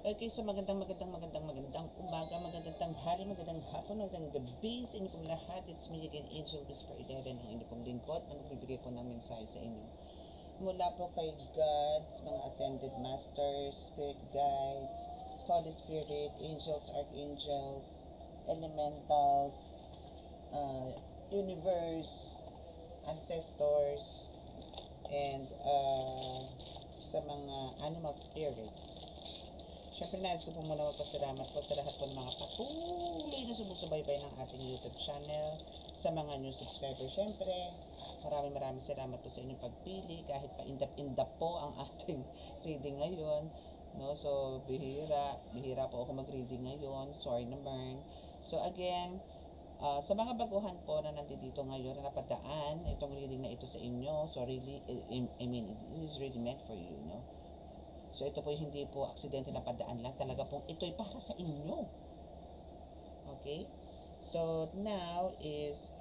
Okay, so magandang umaga, magandang tanghali, magandang hapon, magandang gabi sa inyo pong lahat. It's me again, Angel Whisper 11, ang inyo pong lingkod na magbibigay po ng mensahe sa inyo. Mula po kay God, sa mga ascended masters, spirit guides, Holy Spirit, angels, archangels, elementals, universe, ancestors, and sa mga animal spirits. Siyempre, nais ko po muna magpasalamat po sa lahat po ng mga patuloy na sumusubaybay ng ating YouTube channel, sa mga new subscribers. Siyempre, maraming salamat po sa inyong pagpili, kahit pa indap po ang ating reading ngayon. No? So, bihira po ako mag-reading ngayon. Sorry naman. So, again, sa mga baguhan po na nandito ngayon na napadaan itong reading na ito sa inyo, so really, I mean, this is really meant for you, no? So, ito po hindi po aksidente na padaan lang. Talaga pong ito'y para sa inyo. Okay? So, now is,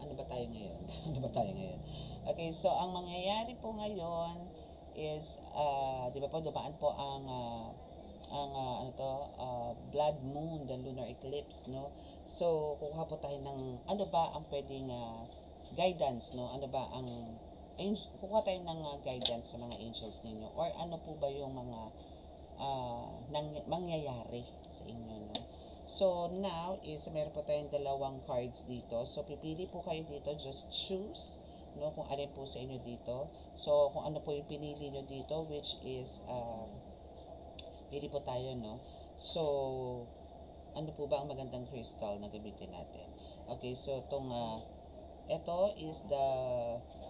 ano ba tayo ngayon? Okay, so, ang mangyayari po ngayon is, di ba po, dumaan po ang blood moon, the lunar eclipse, no? So, kukuha po tayo ng, ano ba ang pwedeng guidance, no? Ano ba ang kukuha tayo ng guidance sa mga angels ninyo, or ano po ba yung mga mangyayari sa inyo, no? So now is meron po tayong dalawang cards dito, so pipili po kayo dito, just choose, no, kung alin po sa inyo dito. So kung ano po yung pinili nyo dito, which is pili po tayo, no? So ano po ba ang magandang crystal na gamitin natin? Okay, so itong ito is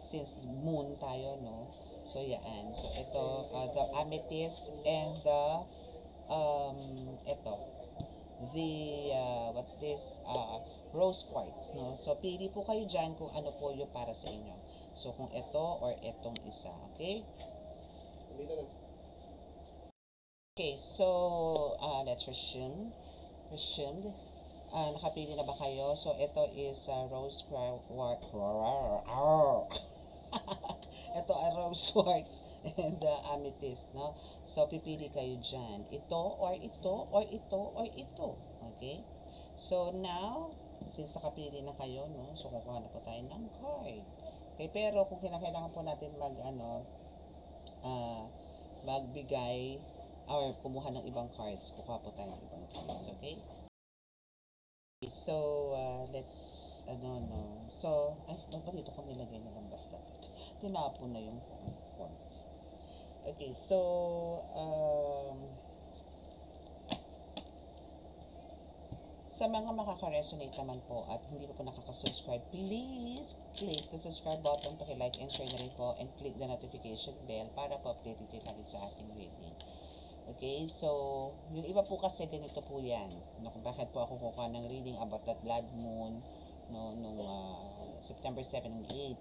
since moon tayo, no? So, yan. So, ito, the amethyst and what's this? Rose quartz, no? So, pili po kayo dyan kung ano po yung para sa inyo. So, kung ito or itong isa, okay? Okay, so, let's resume. Nakapili na ba kayo? So, ito is rose quartz. Ito ay rose quartz and amethyst, no? So, pipili kayo dyan. Ito, or ito, or ito, or ito. Okay? So, now, since nakapili na kayo, no? So, kukuha na po tayo ng card. Okay, pero kung kinakailangan po natin magbigay or kumuha ng ibang cards, kukuha po tayo ng ibang cards. Okay? So, let's, So, dito ko nilagay na lang basta. Tinapon na yung cards. Okay, so, sa mga makaka-resonate naman po at hindi pa po nakaka-subscribe, please click the subscribe button, paki-like and share na rin po, and click the notification bell para po updated kayo lagi sa ating reading. Okay, so, yung iba po kasi ganito po yan. No, kung bakit po ako kukuha ng reading about that blood moon, no, nung September 7 and 8.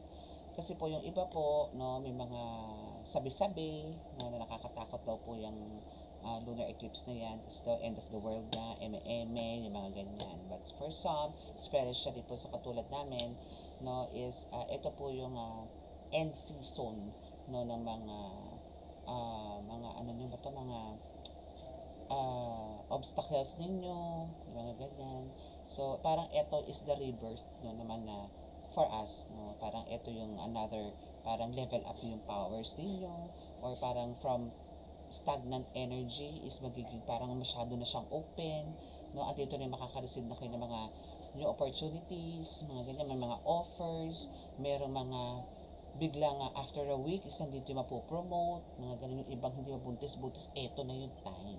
Kasi po yung iba po, no, may mga sabi-sabi, no, na nakakatakot daw po yung lunar eclipse na yan. Kasi daw end of the world na, eme, yung mga ganyan. But for some, especially po sa katulad namin, no, is, ito po yung end season, no, ng mga obstacles ninyo, mga ganyan. So, parang ito is the rebirth, no, naman na for us, no, parang ito yung another, parang level up yung powers ninyo, or parang from stagnant energy is magiging parang masyado na siyang open, no, at dito na makaka-receive na kayo ng mga new opportunities, mga ganyan, may mga offers, merong mga biglang after a week is nandito yung mapopromote, mga ganun, yung ibang hindi mabuntis-buntis, eto na yung time.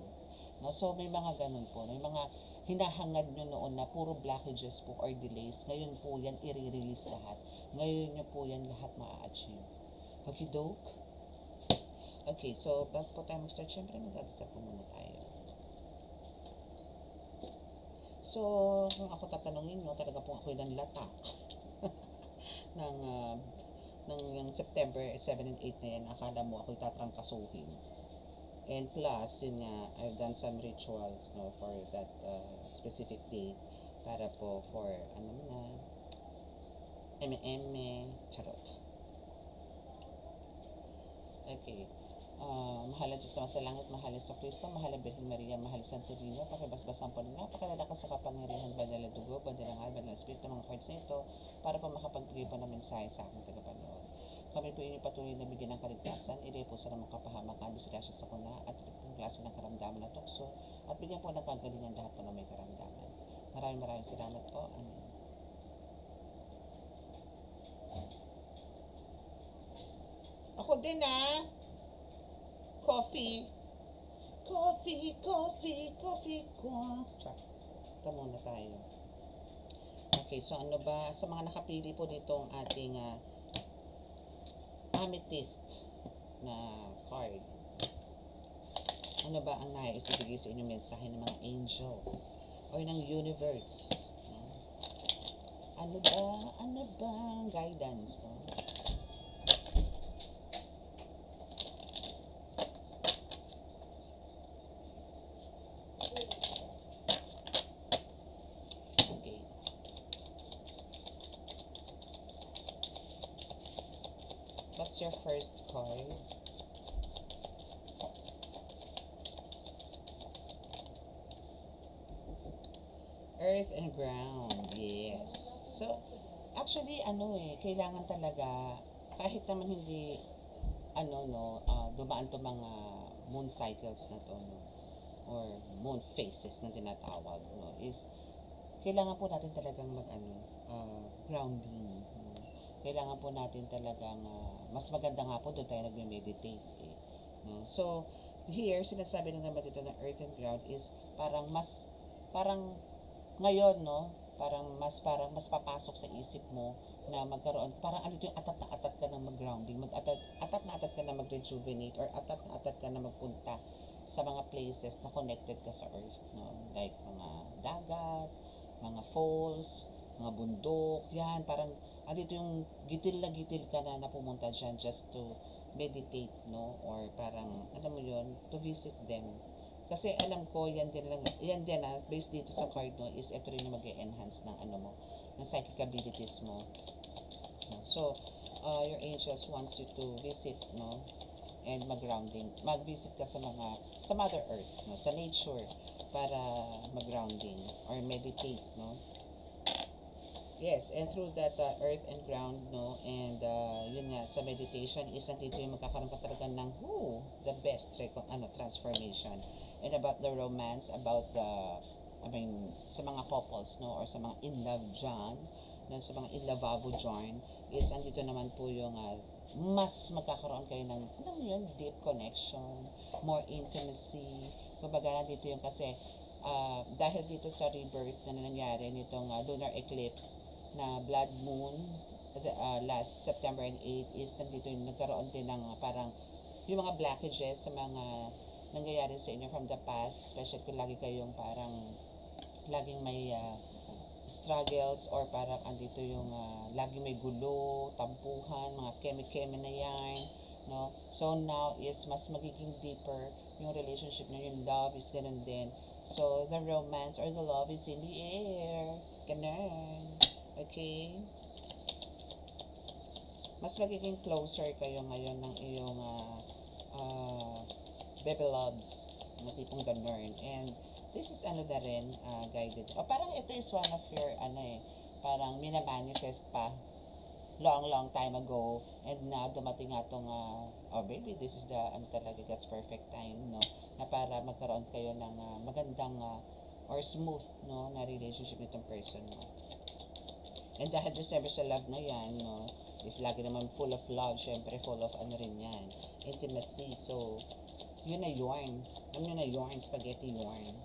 No? So, may mga ganun po. May mga hinahangad nyo noon na puro blockages po or delays. Ngayon po yan, i-release lahat. Ngayon nyo po yan lahat ma-achieve. Okay, doke? Okay, so, bago po tayo mag-start, syempre magdadasal po muna tayo. So, kung ako tatanungin nyo, talaga po ako yung latak ng yung September 7 and 8 na yan, akala mo ako'y tatrangkasuhin. And plus, yun nga, I've done some rituals, no, for that specific date, para po for, charot. Okay. Mahal ang Diyos na sa langit, mahal sa Kristo, mahal ang Birhen Maria, mahal sa Santo Niño, pakibasbasan po na napakalalakas sa kapangyarihan, banal na dugo, banal ng alban ng Espiritu, mga cards na ito, para po makapagbigay po ng mensahe sa aking tagapanood. Kami po inyong patuloy na bigyan ng kaligtasan, ilay po sa namang kapahamakan, disgrasya sa kuna, at itong klase ng karamdaman na tukso, at bigyan po ng kagalingan lahat po na may karamdaman. Maraming salamat po. Amen. Ako din coffee ko. Ito muna tayo. Okay, so ano ba, sa mga nakapili po dito ang ating amethyst na card. Ano ba ang nais ibigay sa inyong mensahe ng mga angels or ng universe? Ano ba ang guidance? Okay. What's your first card? Earth and ground. Yes. So, actually, kailangan talaga, kahit naman hindi, dumaan to mga moon cycles na to, or moon phases na tinatawag, is, kailangan po natin talagang grounding. Kailangan po natin talagang, mas maganda nga po doon tayo nagme-meditate. So, here, sinasabi lang naman dito na earth and ground is parang ngayon, parang mas papasok sa isip mo na magkaroon, parang yung atat ka na mag-grounding, atat na ka na mag-rejuvenate, or atat ka na magpunta sa mga places na connected ka sa earth, like mga dagat, mga falls, mga bundok, yan, parang yung gitil ka na pumunta dyan just to meditate, or parang, alam mo yun, to visit them. Kasi alam ko, yan din based dito sa card is ito rin yung mag-e-enhance ng ng psychic abilities mo. So, your angels wants you to visit, and mag-visit ka sa Mother Earth, sa nature, para mag-grounding or meditate, Yes, and through that earth and ground, and yun nga, sa meditation is nandito yung magkakaroon ka talaga ng the best transformation. And about the romance, about sa mga couples, or sa mga in love dyan, sa mga in lavabo dyan, is andito naman po yung mas magkakaroon kayo ng deep connection, more intimacy. Kumbaga nandito yung kasi dahil dito sa rebirth na nangyari nitong lunar eclipse na blood moon last September 8 is nandito yung nagkaroon din ng parang yung mga blockages sa mga nangyayari sa inyo from the past, especially kung lagi kayong parang laging may struggles, or parang andito yung laging may gulo, tampuhan, mga keme-keme na yan, so now is mas magiging deeper yung relationship na yung love is ganun din. So the romance or the love is in the air, ganun. Okay, mas magiging closer kayo ngayon ng iyong baby loves, na tipong ganun. And this is na rin, guided. Parang ito is one of your, parang minamanifest pa long time ago, and na dumating nga itong, baby, this is the, talaga, that's perfect time, na para magkaroon kayo ng magandang, or smooth, na relationship with itong person, And dahil December sa love na yan, if lagi naman full of love, syempre full of rin yan, intimacy. So, yun na yarn. Alam nyo na yarn, spaghetti yarn.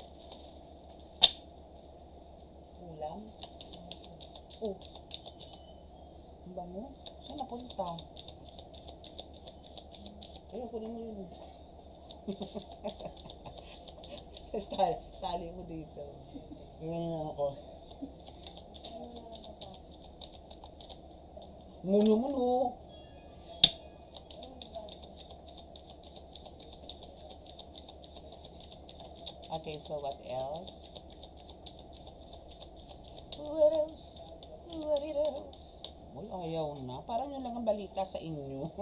Ulam? Ang bango? Saan napunta? Ayun, kunin mo yun. Tapos tali mo dito. Ganyan ako. Muno. Okay, so what else? What else? Uy, ayaw na. Parang yun lang ang balita sa inyo.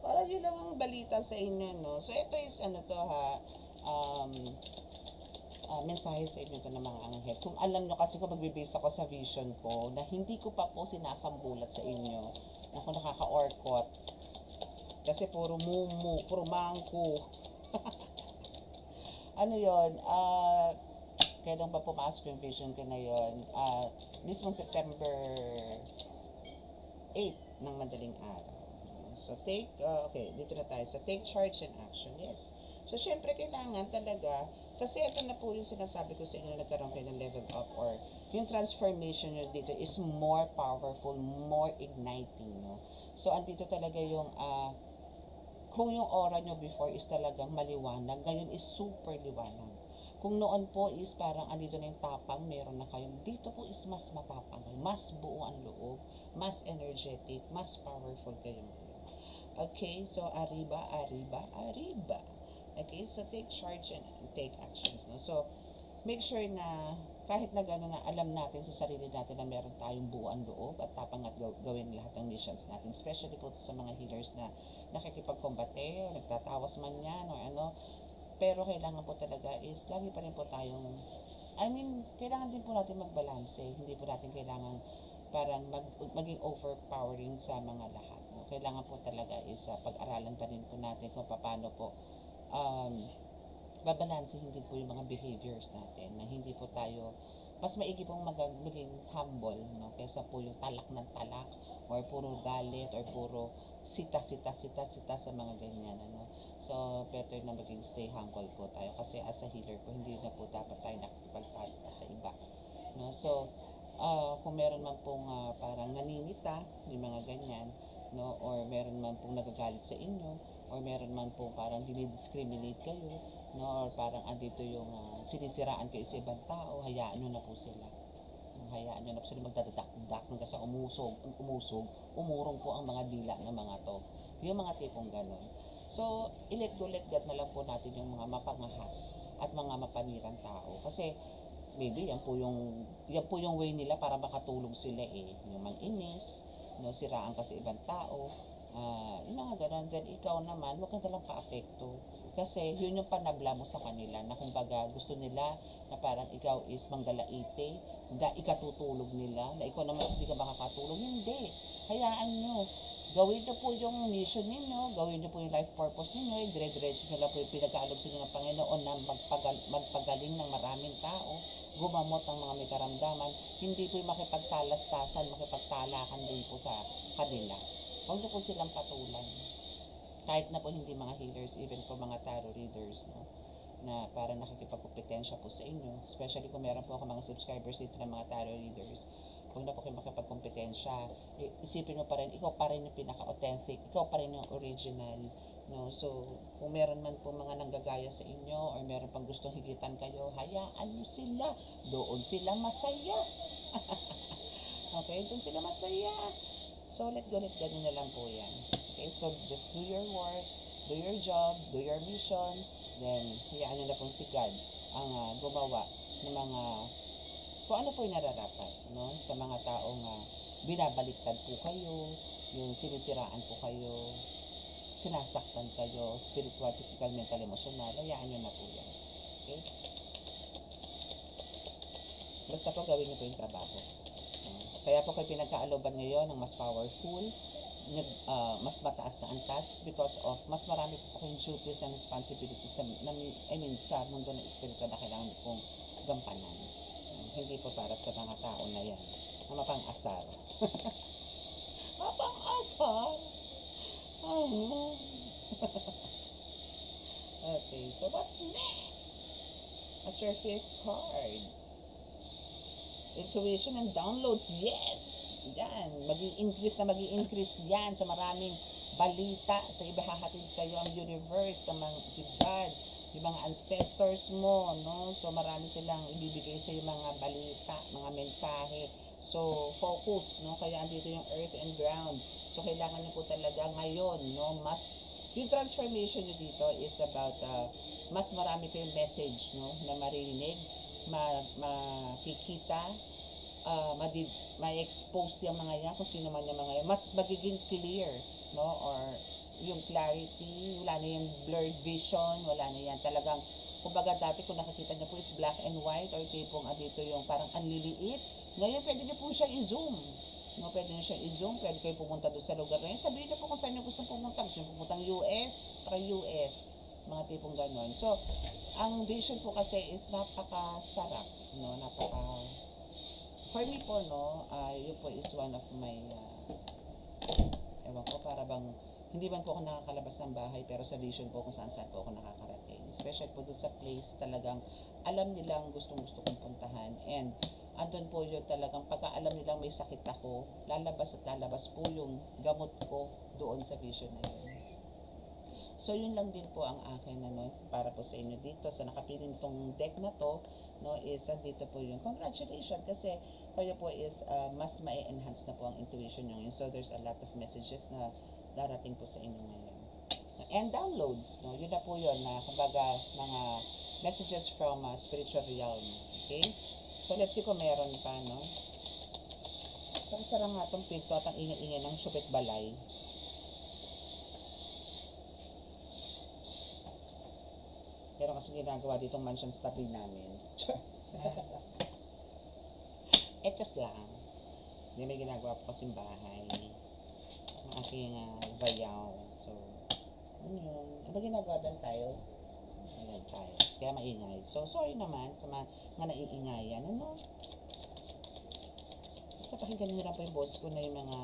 Parang yun lang ang magandang balita sa inyo, no? So, ito is ano to ha, um, mensahe sa inyo to ng mga anghel. Kung alam nyo kasi kung magbibase ako sa vision ko, na hindi ko pa po sinasambulat sa inyo, na kung nakaka-orkot, kasi puro mumu, puro mangko. Ano yon kailan pa pumasok yung vision ko na yon? Mismong September 8 ng madaling araw. So, okay, dito na tayo. So, take charge and action. Yes. So, syempre, kailangan talaga, kasi ito na po yung sinasabi ko sa inyo na nagkaroon kayo ng level up or yung transformation nyo dito is more powerful, more igniting, no? So, andito talaga yung, kung yung aura nyo before is talagang maliwanag, ngayon is super liwanag. Kung noon po is parang andito na yung tapang, meron na kayong, dito po is mas matapang, mas buo ang loob, mas energetic, mas powerful kayo. Okay, so arriba, arriba, arriba. Okay, so take charge and take actions. No? So, make sure na kahit na gano'n na alam natin sa sarili natin na meron tayong buuan loob at tapang at gawin lahat ng missions natin. Especially po sa mga healers na nakikipagkombate o nagtatawas man yan or ano. Pero kailangan po talaga is lagi pa rin po tayong, kailangan din po natin magbalanse. Hindi po natin kailangan parang maging overpowering sa mga lahat. No? Kailangan po talaga is pag-aralan pa rin po natin kung paano po babalansehin din po yung mga behaviors natin na hindi po tayo mas maigi pong maging humble, no? Kesa po yung talak ng talak or puro galit or puro sita sa mga ganyan, ano. So, better na maging stay humble po tayo kasi as a healer po, hindi na po dapat tayo nakikipagtalo sa iba, no. So, kung meron man pong parang naninita, yung mga ganyan, no, or meron man pong nagagalit sa inyo, or meron man pong parang dinidiscriminate kayo, no, or parang andito yung sinisiraan kayo sa ibang tao, hayaan nyo na po sila. Hayaan nyo na po sila magdadadak hanggang sa umurong po ang mga dila ng mga to. Yung mga tipong ganon. So, let go, let God na lang po natin yung mga mapangahas at mga mapanirang tao. Kasi, maybe yan po yung way nila para makatulog sila yung manginis, no, siraan kasi ibang tao, yung mga ganon. Then ikaw naman, huwag ka nalang pa-apekto. Kasi yun yung panabla mo sa kanila na kumbaga gusto nila na parang ikaw is manggalaite, ikatutulog nila, na ikaw naman hindi ka makakatulog. Hindi. Hayaan nyo. Gawin nyo po yung mission ninyo, gawin nyo po yung life purpose ninyo, dire-diretso nyo lang po yung pinag-aalog sa inyo ng Panginoon na magpagaling ng maraming tao, gumamot ng mga may karamdaman, hindi po yung makipagtalastasan, makipagtalakan din po sa kanila. Huwag nyo po silang patulan. Kahit na po hindi mga healers, even po mga tarot readers, no, na parang nakikipagkompetensya po sa inyo, especially kung meron po ako mga subscribers dito ng mga tarot readers, huwag na po kayo makipagkompetensya. Isipin mo pa rin, ikaw pa rin yung pinaka-authentic, ikaw pa rin yung original, no. So, kung meron man po mga nanggagaya sa inyo or meron pang gustong higitan kayo, hayaan nyo sila, doon sila masaya. Okay, doon sila masaya. So, let go na lang po yan. Okay, so just do your work, do your job, do your mission, then hayaan nyo na pong si God ang gumawa ng mga kung ano po yung nararapat, no? Sa mga taong binabaliktad po kayo, yung sinisiraan po kayo, sinasaktan kayo, spiritual, physical, mental, emotional, hayaan nyo na po yan. Okay? Basta po gawin nyo po yung trabaho. Kaya po kayo pinagkaaloban ngayon ng mas powerful, mas mataas na antas because of mas marami po kayong duties and responsibilities sa mundo ng espiritu na kailangan pong gampanan. Hindi po para sa mga tao na yan na mapang-asar. Mapang-asar? Okay, so what's next? What's your fifth card? Intuition and downloads, yes! Yan, mag-i-increase yan sa maraming balita na ibahahatid sa iyo ang universe, sa mga God, yung mga ancestors mo, no? So, marami silang ibibigay sa iyo mga balita, mga mensahe. So, focus, no? Kaya andito yung earth and ground. So, kailangan niyo po talaga ngayon, no? Yung transformation niyo dito is about, mas marami kayong message, no? Na maririnig, makikita, ma-expose yung mga yan, kung sino man yung mga yan, mas magiging clear, no? Or yung clarity, wala na yung blurred vision, wala na yan. Talagang, kumbaga dati kung nakikita niyo po is black and white or tipong dito yung parang anliliit. Ngayon pwede niyo po siya i-zoom. No, pwede niyo siya i-zoom, pwede kayo pumunta doon sa lugar na yun. Sabihin niyo po kung saan niyo gusto pumunta. Gusto niyo pumunta US, para US. Mga tipong ganon. So, ang vision po kasi is napakasarap. No, for me po, no, yun po is one of my, ewan ko, para bang, hindi man po ako nakakalabas ng bahay, pero sa vision po kung saan saan po ako nakakarating. Especially po doon sa place, talagang alam nilang gustong-gusto kong puntahan. And andun po yun talagang pagka alam nilang may sakit ako, lalabas at lalabas po yung gamot ko doon sa vision na yun. So yun lang din po ang akin para po sa inyo dito sa nakapili nitong deck na to, no, is dito po yung congratulations kasi kayo po is mas ma-enhance na po ang intuition nyo. So there's a lot of messages na darating po sa inyo ngayon. And downloads, no, yun na po yun na kumbaga mga messages from spiritual realm. Okay? So let's see kung meron pa, no. Pero sarang nga itong pinto at ang ingay-ingay ng Supit Balay. Pero kasi ginagawa ditong mansion sa tabi namin. Etos lang. Hindi may ginagawa po kasing bahay. Ang aking bayaw. So, yun. Ano ba ginagawa doon? Tiles? Ayan, tiles. Kaya maingay. So, sorry naman sa mga naiingayan. Ano? Sa pakinggan nyo lang po yung boss ko na yung mga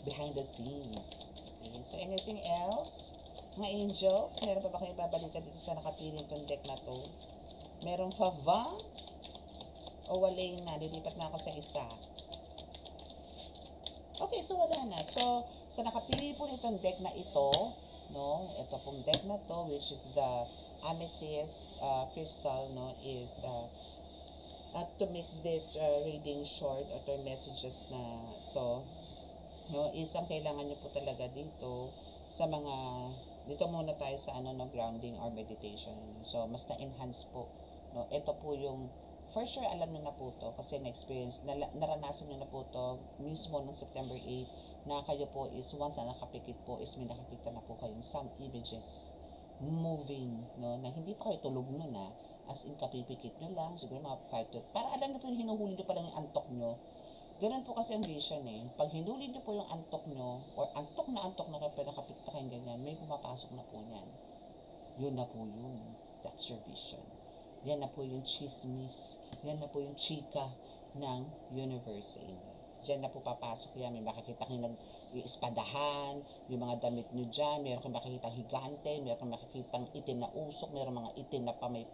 behind the scenes. Okay. So, anything else? Mga angels, meron pa ba kayo babalita dito sa nakapiling tong deck na to? Meron pa ba? O wala na? Lilipat na ako sa isa. Okay, so wala na. So, sa nakapili po nitong deck na ito, no, ito pong deck na to, which is the amethyst crystal, no, is to make this reading short or to messages na to, no, is ang kailangan nyo po talaga dito sa mga dito muna tayo sa grounding or meditation. So mas na-enhance po, no. Ito po yung for sure alam niyo na po to kasi na-experience, naranasan niyo na po to mismo ng September 8 na kayo po is once na nakapikit po is may nakikita na po kayong some images moving, no, na hindi pa kayo tulog nun as in kapipikit nyo lang siguro mga 5 to para alam niyo po yung hinuhuli niyo pa lang yung antok nyo. Ganun po kasi ang vision Pag hinuli niyo po yung antok nyo, or antok na kayo, nakapikta kayong ganyan, may pumapasok na po niyan. Yun na po yun. That's your vision. Yan na po yung chismis. Yan na po yung chika ng universe sa inyo. Diyan na po papasok yan. May makikita kayo nag-iespadahan, yung mga damit nyo dyan, meron kang makikita higante, meron kang makikita itim na usok, meron mga itim na may,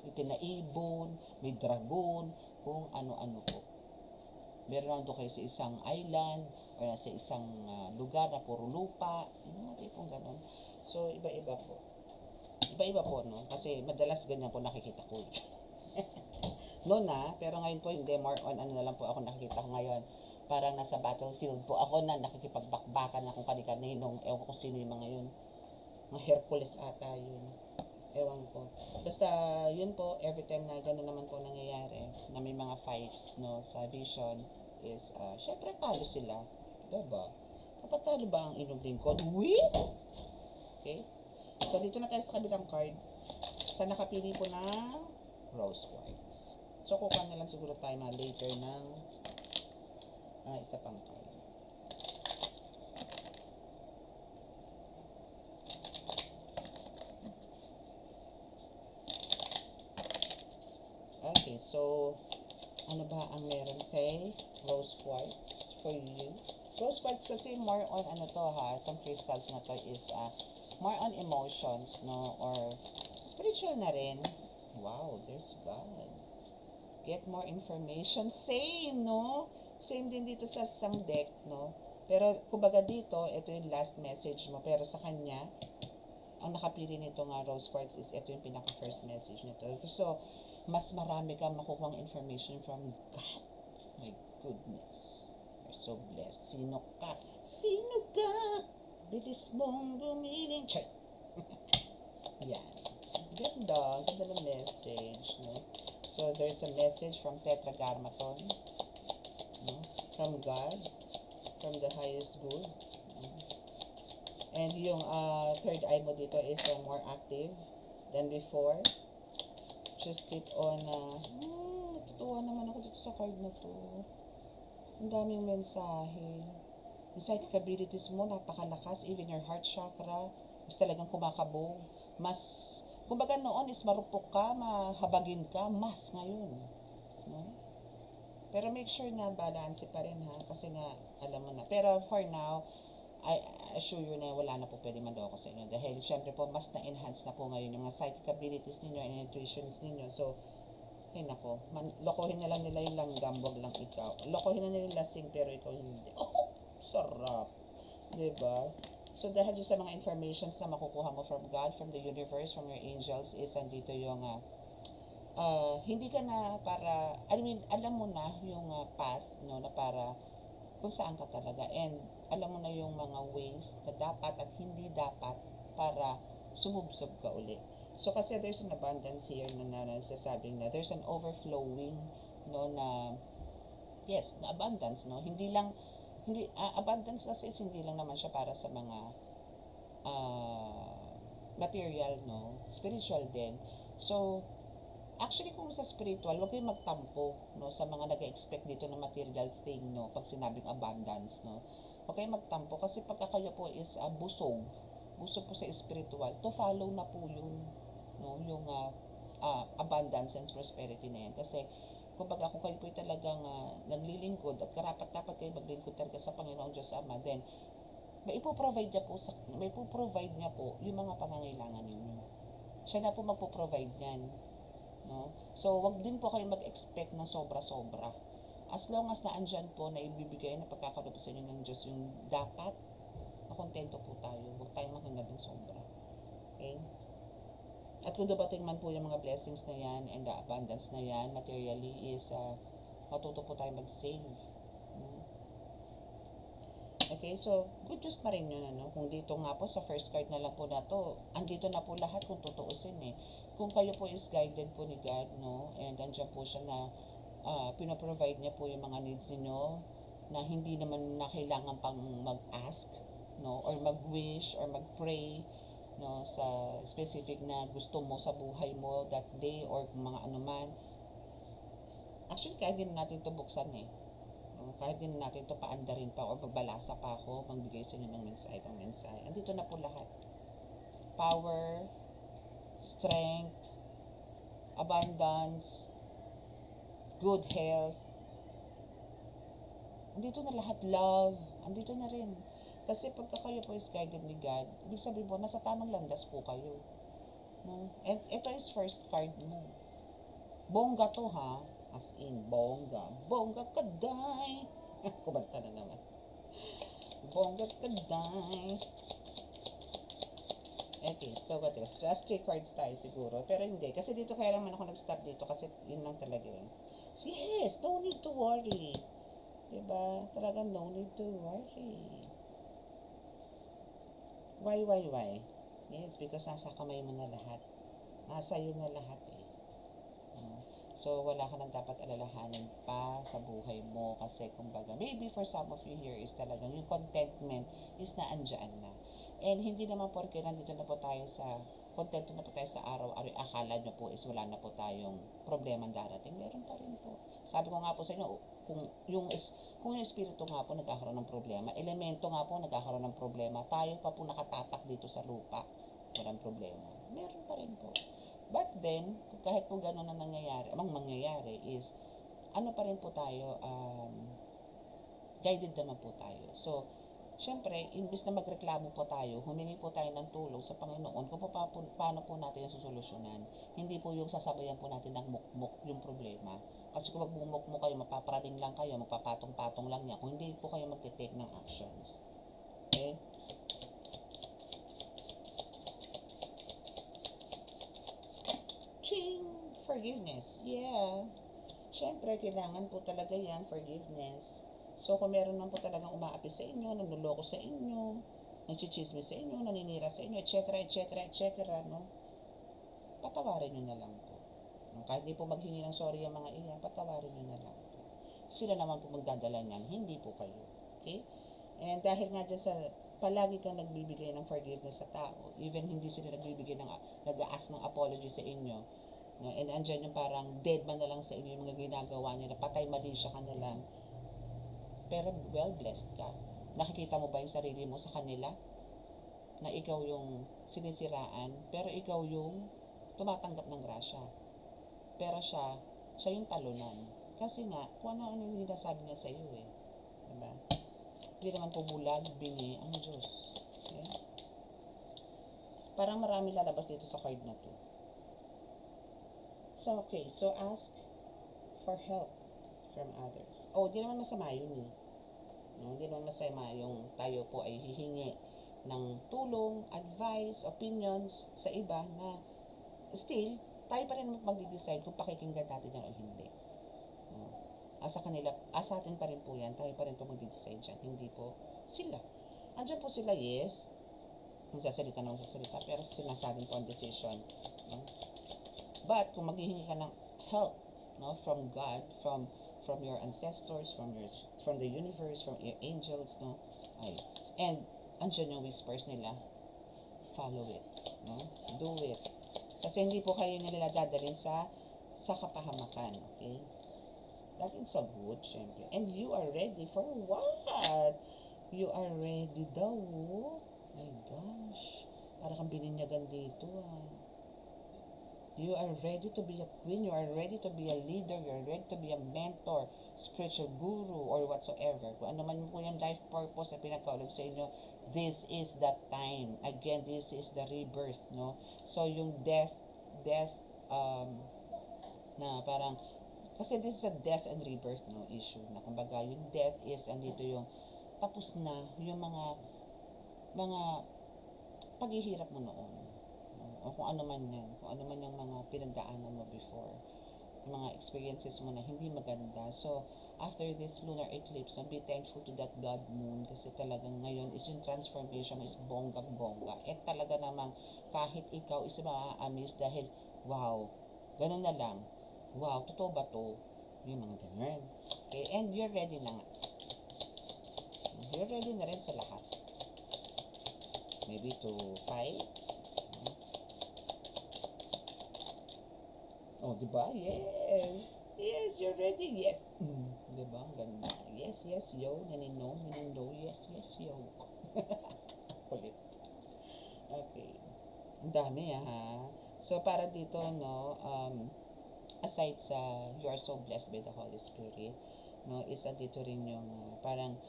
itim na ibon, may dragon, kung ano-ano po. Meron doon kayo sa isang island or sa isang lugar na puro lupa, yung mga tipong gano'n. So, iba-iba po. Iba-iba po, no? Kasi madalas ganyan po nakikita ko. Noon pero ngayon po hindi, more on na lang po ako nakikita ko ngayon. Parang nasa battlefield po ako na nakikipagbakbakan na kung kani-kaninong, ewan ko sino yung mga yun. Mga Hercules ata yun. Ewan ko. Basta yun po, every time na gano'n naman po nangyayari, na may mga fights, no, sa vision, is, syempre talo sila. Diba? Kapatalo ba ang inog lingkod? Okay? So, dito na tayo sa kabilang card. Sa nakapili po ng rose quartz. So, kukuha na lang siguro tayo later ng isa pang card. Okay, so, ano ba ang meron kay rose quartz for you? Rose quartz kasi more on itong crystals na to is more on emotions, no, or spiritual na rin. Wow, there's God. Get more information. Same, no? Same din dito sa isang deck, no? Pero, kumbaga dito, ito yung last message mo. Pero sa kanya, ang nakapili nito nga rose quartz is ito yung pinaka-first message nito. So, mas marami kang makukuha information from God. My goodness. You're so blessed. Sino ka? Sino ka? Bilis mong gumiling. Check. Yan. Ganda. Ganda ng message, no? So, there's a message from Tetragrammaton, no? From God, from the highest good. And yung third eye mo dito is more active than before. Just keep on, natutuwa naman ako dito sa card na to. Ang daming mensahe. Yung psychic abilities mo, napakalakas. Even your heart chakra, mas talagang kumakabog. Mas, kumbaga noon is marupok ka, mahabagin ka, mas ngayon. No? Pero make sure na balance pa rin ha, kasi nga, alam mo na. Pero for now, I assure you na wala na po pwede mandoko sa inyo. Dahil syempre po, mas na-enhance na po ngayon yung mga psychic abilities ninyo and intuitions ninyo. So, ay nako, lokohin na lang nila yung langgam, wag lang ikaw. Lokohin na nila yung lasing, pero ikaw hindi. Oh, sarap. Diba? So, dahil sa mga informations na makukuha mo from God, from the universe, from your angels, is andito yung hindi ka na para, I mean, alam mo na yung path, no, na para kung saan ka talaga. And alam mo na yung mga ways na dapat at hindi dapat para sumubsob ka uli. So, kasi there's an abundance here na nagsasabing na there's an overflowing, no, na, yes, na abundance, no. Hindi lang, abundance kasi is hindi lang naman siya para sa mga material, no, spiritual din. So, actually, kung sa spiritual, huwag kayong magtampo, no, sa mga nag-expect dito na material thing, no, pag sinabing abundance, no. Huwag kayong magtampo kasi pagka kayo po is busog po sa spiritual, to follow na po yun, no, yung abundance and prosperity na yan. Kasi, kumbaga, kung kayo po talagang naglilingkod at karapat-dapat kayo maglingkod talaga sa Panginoong Diyos Ama, then, may ipoprovide niya po yung mga pangangailangan ninyo. Siya na po magpo-provide niyan. No? So, wag din po kayo mag-expect na sobra-sobra. As long as naandyan po na ibibigay na pagkakalob sa inyo ng Diyos yung dapat, makontento po tayo. Huwag tayong makinga din sobra. Okay? At kung dumating man po yung mga blessings na yan and the abundance na yan, materially is matuto po tayo mag-save. Okay, so good news pa rin yun, ano? Kung dito nga po sa first card na lang po na to, andito na po lahat kung tutuusin eh. Kung kayo po is guided po ni God, no? And andyan po siya na pinaprovide niya po yung mga needs niyo na hindi naman na kailangan pang mag-ask, no? Or mag-wish or mag-pray, no? Sa specific na gusto mo sa buhay mo that day or mga anuman. Actually, kaya din natin ito buksan eh. Kahit din natin ito paandarin pa o magbalasa pa ako, magbigay sa inyo ng mensahe pang mensahe. Andito na po lahat. Power, strength, abundance, good health. Andito na lahat. Love. Andito na rin. Kasi pagka kayo po is guided ni God, ibig sabihin po, nasa tamang landas po kayo. No? And ito is first card mo. Bongga to ha. As in, bongga. Bongga kaday. Kumanta na naman. Bongga kaday. Okay, so what else? Last 3 cards tayo siguro. Pero hindi. Kasi dito kaya naman ako nag-stop dito. Kasi yun lang talaga yun. So yes, no need to worry. Diba? Talagang no need to worry. Why? Yes, because nasa kamay mo na lahat. Nasa iyo na lahat eh. So, wala ka nang dapat alalahanin pa sa buhay mo kasi kumbaga, maybe for some of you here is talagang yung contentment is naandyan na. And hindi naman porke nandito na po tayo sa, kontento na po tayo sa araw-araw, akala nyo po is wala na po tayong problemang darating. Meron pa rin po. Sabi ko nga po sa inyo, kung yung espiritu nga po nagkakaroon ng problema, elemento nga po nagkakaroon ng problema, tayo pa po nakatapak dito sa lupa, walang problema. Meron pa rin po. But then, kahit po gano'n na nangyayari, ang mangyayari is, ano pa rin po tayo, guided naman po tayo. So, syempre, imbis na magreklamo po tayo, humingi po tayo ng tulong sa Panginoon kung paano po natin yung susolusyonan. Hindi po yung sasabayan po natin ng mukmuk yung problema. Kasi kung magbumukmuk kayo, mapapraning lang kayo, magpapatong-patong lang yan, kung hindi po kayo magte-take ng actions. Okay? Forgiveness. Yeah. Siyempre, kailangan po talaga yan, forgiveness. So, kung meron man po talagang umaapi sa inyo, nanluloko sa inyo, nagchichismis sa inyo, naninira sa inyo, etc., no? Patawarin nyo na lang po. Kahit di po maghingi ng sorry yung mga iyan, patawarin nyo na lang po. Sila naman po magdadala niyan, hindi po kayo. Okay? And dahil nga dyan sa palagi kang nagbibigay ng forgiveness sa tao, even hindi sila nagbibigay ng, nag-ask ng apology sa inyo, no? And andyan yung parang dead man na lang sa inyo yung mga ginagawa nila, patay mali siya ka na lang, pero well blessed ka. Nakikita mo ba yung sarili mo sa kanila? Na ikaw yung sinisiraan, pero ikaw yung tumatanggap ng grasya. Pero siya yung talunan. Kasi nga, kung ano yung sinasabi niya sa iyo eh. Diba? Hindi naman po bulag, bingi ang Diyos. Okay? Parang marami lalabas dito sa card na to. So, okay. So, ask for help from others. Oh, di naman masama yun eh. No, hindi naman masama yung tayo po ay hihingi ng tulong, advice, opinions sa iba na still, tayo pa rin mag-decide kung pakikinggan natin yan o hindi. No? Sa atin pa rin po yan, tayo pa rin po mag-decide dyan, hindi po sila. Andiyan po sila, yes, magsasalita na magsasalita, pero still nasa atin po ang decision. No? But, kung maghihingi ka ng help, no, from God, from your ancestors, from the universe, from your angels, no, and andyan yung whispers nila, follow it, no, do it, kasi hindi po kayo nila dadalhin sa kapahamakan, okay? That is so good, syempre, and you are ready for what? You are ready daw. My gosh, para kang bininyagan dito You are ready to be a queen, you are ready to be a leader, you are ready to be a mentor, spiritual guru, or whatsoever. Kung ano man po yung life purpose na pinagkaulog sa inyo, this is that time. Again, this is the rebirth, no? So, yung death, na parang, kasi this is a death and rebirth, no, issue. Na kumbaga, yung death is, andito yung, tapos na, yung mga paghihirap mo noon. O kung ano man yan, kung ano man yung mga pinagdaanan mo before, yung mga experiences mo na hindi maganda. So, after this lunar eclipse, be thankful to that God moon kasi talagang ngayon is yung transformation is bonggang-bongga. At talaga namang kahit ikaw is ma-amaze dahil, wow, ganun na lang. Wow, totoo ba to? Yung mga ganun. Okay, and you're ready na nga. You're ready na rin sa lahat. Maybe to fight. Oh, diba? Yes. Yes, you're ready. Yes. Diba? Ganda. Yes, yes, yo. Nanino, yes, yes, yo. Kulit. Okay. Ang dami, ha? So, para dito, no, aside sa you are so blessed by the Holy Spirit, no, isa dito rin yung parang,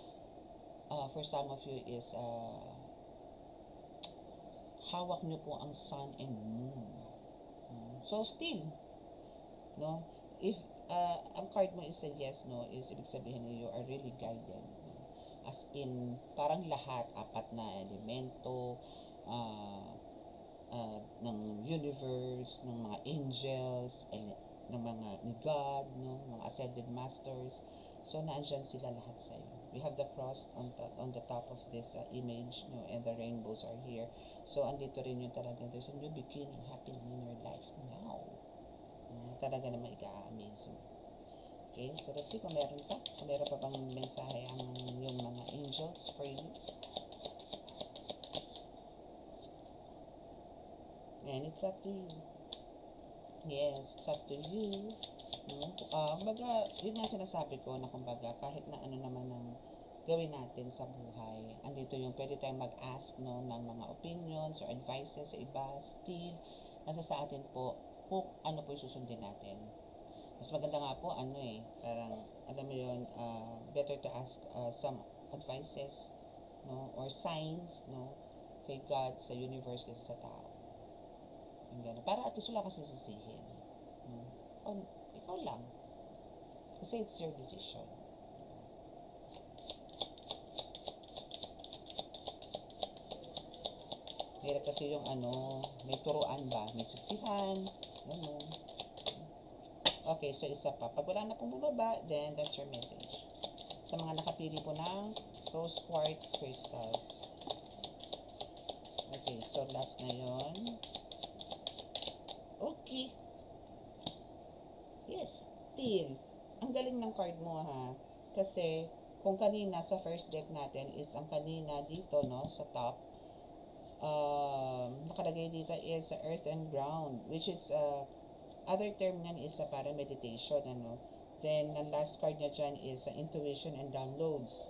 for some of you is, hawak nyo po ang sun and moon. So, still, no, if ang card mo is a yes, no, is ibig sabihin na you are really guided, no? As in parang lahat, apat na elemento ng universe, ng mga angels, ng mga ni God, no, mga ascended masters, so naandyan sila lahat sa iyo. We have the cross on the top of this image, no, and the rainbows are here. So andito rin yung talaga, there's a new beginning happening in your life now. Talaga naman ika-amaze mo. Okay, so let's see kung meron pa. Kung meron pa bang mensahe ang yung mga angels for you. And it's up to you. Yes, it's up to you. No? Kumbaga, yun nga sinasabi ko na kumbaga, kahit na ano naman ang gawin natin sa buhay, andito yung pwede tayong mag-ask, no, ng mga opinions or advices sa iba, still, nasa sa atin po, kung ano po yung susundin natin. Mas maganda nga po, parang, alam mo yun, better to ask some advices, no, or signs, no, kay God, sa universe, kasi sa tao. Yung gano'n. Para at least wala ka sisisihin. No? Ikaw lang. Kasi it's your decision. Hirap kasi yung may turuan ba, may susihan, Okay, so isa pa. Pag wala na pong bumaba, then that's your message. Sa mga nakapili po ng rose quartz crystals. Okay, so last na yon. Okay. Yes, still. Ang galing ng card mo, ha? Kasi, kung kanina sa first deck natin is ang kanina dito, no, sa top, nakalagay dito is earth and ground, which is, other term niyan is para meditation, ano. Then, ang last card niya dyan is intuition and downloads.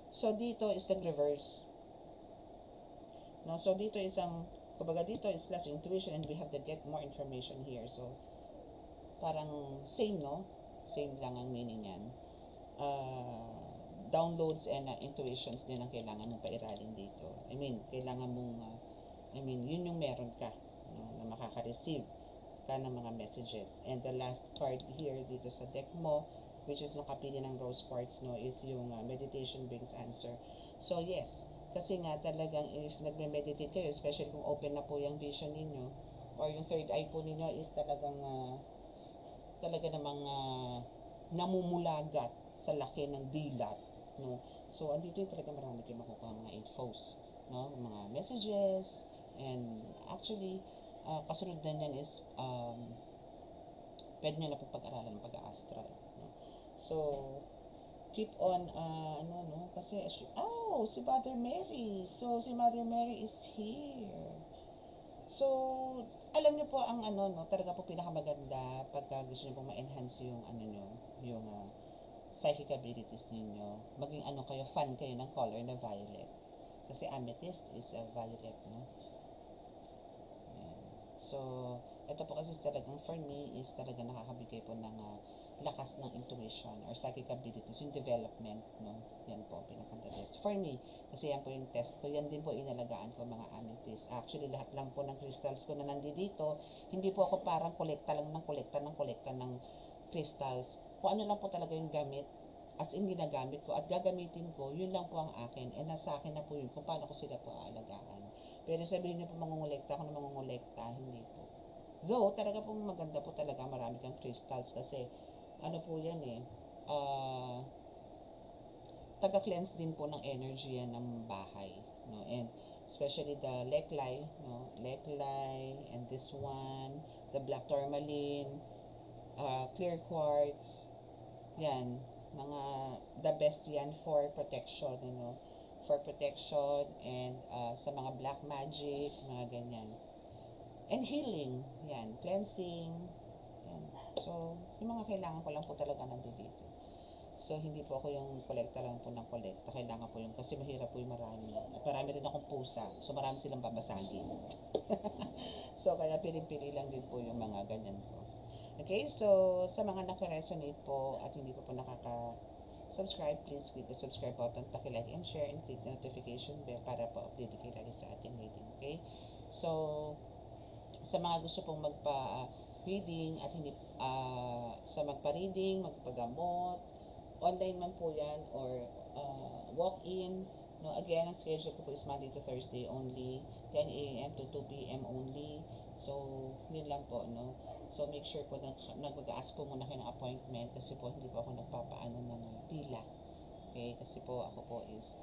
So, dito is nag-reverse. No? So, dito is kumbaga dito is less intuition and we have to get more information here. So, parang same, no? Same lang ang meaning yan. Downloads and intuitions din ang kailangan mong pairalin dito. I mean, kailangan mong, yun yung meron ka, no, na makaka-receive ka ng mga messages. And the last card here dito sa deck mo, which is nakapili ng rose quartz, no, is yung meditation brings answer. So yes, kasi nga talagang if nagme-meditate kayo, especially kung open na po yung vision ninyo or yung third eye po ninyo is talagang talaga namang namumulagat sa laki ng dilat, no. So andito yung talaga marami kayong makukuha mga infos, no, mga messages, and actually kasunod na yan is pwede nyo na po pag-aralan ng pag-astral, no? So keep on no, kasi si Mother Mary, so si Mother Mary is here. So alam niyo po ang no, talaga po pinakamaganda pagka gusto niyo po ma-enhance yung nyo, yung psychic abilities ninyo, maging kayo, fan kayo ng color na violet, kasi amethyst is a violet, no. So, ito po kasi talagang for me is talaga nakakabigay po ng lakas ng intuition or psychic abilities, yung development, no? Yan po, pinaka-the best. For me, kasi yan po yung test ko, yan din po inalagaan ko mga amethyst. Actually, lahat lang po ng crystals ko na nandito, hindi po ako parang kolekta ng crystals. Kung ano lang po talaga yung gamit, as in ginagamit ko at gagamitin ko, yun lang po ang akin. And nasa akin na po yun kung paano ko sila po aalagaan. Pero sabihin niyo po mangungulekta ako na mangungulekta, hindi po. Though, talaga pong maganda po talaga, marami kang crystals kasi, po yan taga-cleanse din po ng energy yan ng bahay, no? And especially the leklay, no? Leklay, and this one, the black tourmaline, clear quartz, yan, mga the best yan for protection, for protection and sa mga black magic, mga ganyan. And healing, yan, cleansing, yan. So, yung mga kailangan ko lang po talaga nandito. So, hindi po ako yung kolekta lang po ng kolekta. Kailangan po yung, kasi mahirap po yung marami. At marami rin akong pusa. So, marami silang babasagin. So, kaya pili-pili lang din po yung mga ganyan po. Okay, so, sa mga naka-resonate po at hindi po subscribe, please click the subscribe button, paki-like and share, and click the notification bell para po update kayo lagi sa ating reading, okay? So, sa mga gusto pong magpa-reading at hindi sa magpa-reading, magpagamot, online man po yan or walk-in, no, again, ang schedule ko po is Monday to Thursday only, 10 a.m. to 2 p.m. only. So, yun lang po, no. So, make sure po na nag-ask po muna kayo ng appointment kasi po hindi po ako nagpapaano ng pila. Okay? Kasi po ako po is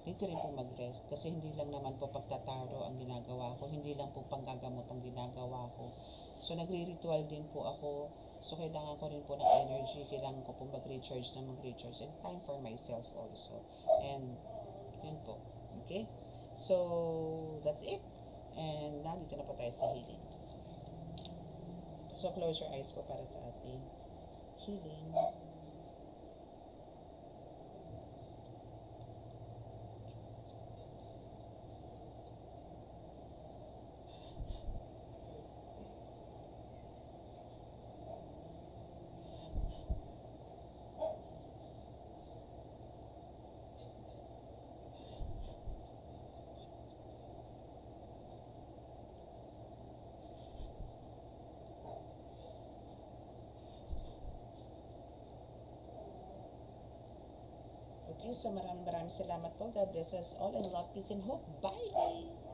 need ko rin po mag-rest kasi hindi lang naman po pagtataro ang ginagawa ko, hindi lang po panggagamot ang ginagawa ko. So, nagre-ritual din po ako. So, kailangan ko rin po ng energy, kailangan ko po mag-recharge and time for myself also. And, yun po. Okay? So, that's it. And now, dito na po tayo sa healing. So, close your eyes po para sa ating healing. Okay, so maraming salamat po. God bless us all and love, peace, and hope. Bye!